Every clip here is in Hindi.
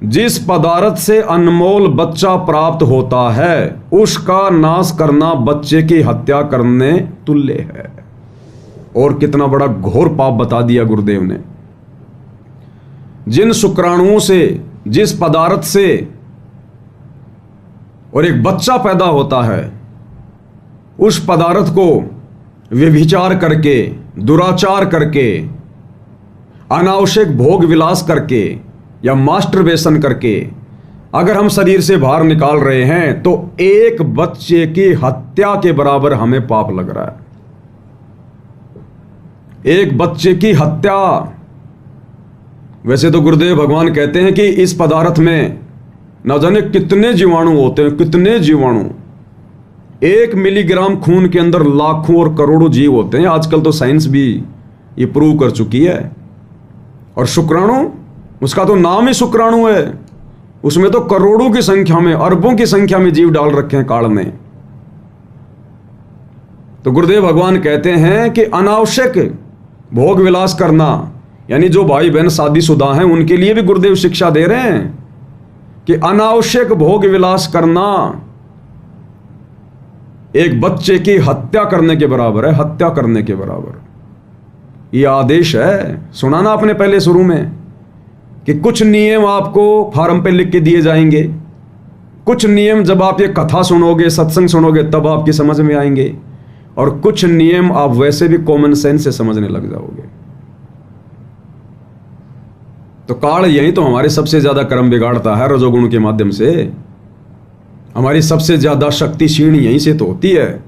जिस पदार्थ से अनमोल बच्चा प्राप्त होता है उसका नाश करना बच्चे की हत्या करने तुल्य है। और कितना बड़ा घोर पाप बता दिया गुरुदेव ने। जिन शुक्राणुओं से, जिस पदार्थ से और एक बच्चा पैदा होता है, उस पदार्थ को व्यभिचार करके, दुराचार करके, अनावश्यक भोग विलास करके या मास्टरबेशन करके अगर हम शरीर से बाहर निकाल रहे हैं तो एक बच्चे की हत्या के बराबर हमें पाप लग रहा है। एक बच्चे की हत्या। वैसे तो गुरुदेव भगवान कहते हैं कि इस पदार्थ में न जाने कितने जीवाणु होते हैं, कितने जीवाणु। 1 मिलीग्राम खून के अंदर लाखों और करोड़ों जीव होते हैं। आजकल तो साइंस भी ये प्रूव कर चुकी है। और शुक्राणु, उसका तो नाम ही शुक्राणु है। उसमें तो करोड़ों की संख्या में, अरबों की संख्या में जीव डाल रखे हैं काल में। तो गुरुदेव भगवान कहते हैं कि अनावश्यक भोग विलास करना, यानी जो भाई बहन शादीशुदा हैं उनके लिए भी गुरुदेव शिक्षा दे रहे हैं कि अनावश्यक भोग विलास करना एक बच्चे की हत्या करने के बराबर है। हत्या करने के बराबर यह आदेश है। सुना ना आपने पहले शुरू में कि कुछ नियम आपको फार्म पे लिख के दिए जाएंगे। कुछ नियम जब आप ये कथा सुनोगे, सत्संग सुनोगे, तब आपकी समझ में आएंगे। और कुछ नियम आप वैसे भी कॉमन सेंस से समझने लग जाओगे। तो काल यही तो हमारे सबसे ज्यादा कर्म बिगाड़ता है, रजोगुण के माध्यम से। हमारी सबसे ज्यादा शक्ति क्षीण यहीं से तो होती है।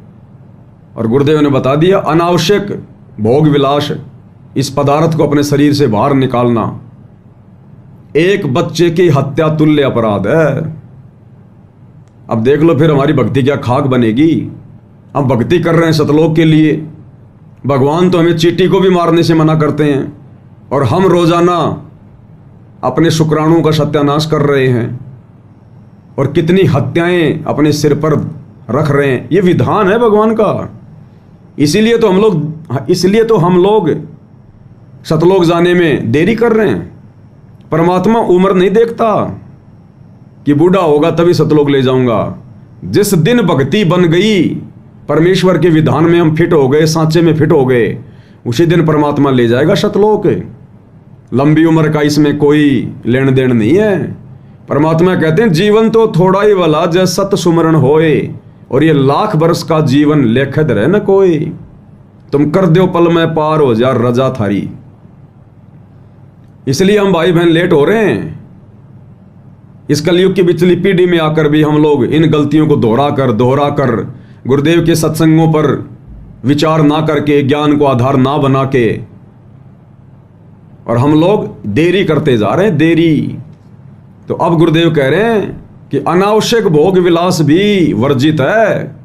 और गुरुदेव ने बता दिया, अनावश्यक भोग विलास, इस पदार्थ को अपने शरीर से बाहर निकालना एक बच्चे की हत्या तुल्य अपराध है। अब देख लो फिर हमारी भक्ति क्या खाक बनेगी। हम भक्ति कर रहे हैं सतलोक के लिए। भगवान तो हमें चींटी को भी मारने से मना करते हैं और हम रोजाना अपने शुक्राणुओं का सत्यानाश कर रहे हैं और कितनी हत्याएं अपने सिर पर रख रहे हैं। ये विधान है भगवान का। इसीलिए तो हम लोग सतलोक जाने में देरी कर रहे हैं। परमात्मा उम्र नहीं देखता कि बूढ़ा होगा तभी सतलोक ले जाऊंगा। जिस दिन भक्ति बन गई, परमेश्वर के विधान में हम फिट हो गए, सांचे में फिट हो गए, उसी दिन परमात्मा ले जाएगा सतलोक। लंबी उम्र का इसमें कोई लेन देन नहीं है। परमात्मा कहते हैं जीवन तो थोड़ा ही वाला जय सत सुमरण होए, और ये लाख वर्ष का जीवन लेखद रहे न कोई। तुम कर दो पल में पार हो जा रजा थारी। इसलिए हम भाई बहन लेट हो रहे हैं। इस कलयुग की पिछली पीढ़ी में आकर भी हम लोग इन गलतियों को दोहरा कर गुरुदेव के सत्संगों पर विचार ना करके, ज्ञान को आधार ना बना के, और हम लोग देरी करते जा रहे हैं, देरी। तो अब गुरुदेव कह रहे हैं कि अनावश्यक भोग विलास भी वर्जित है।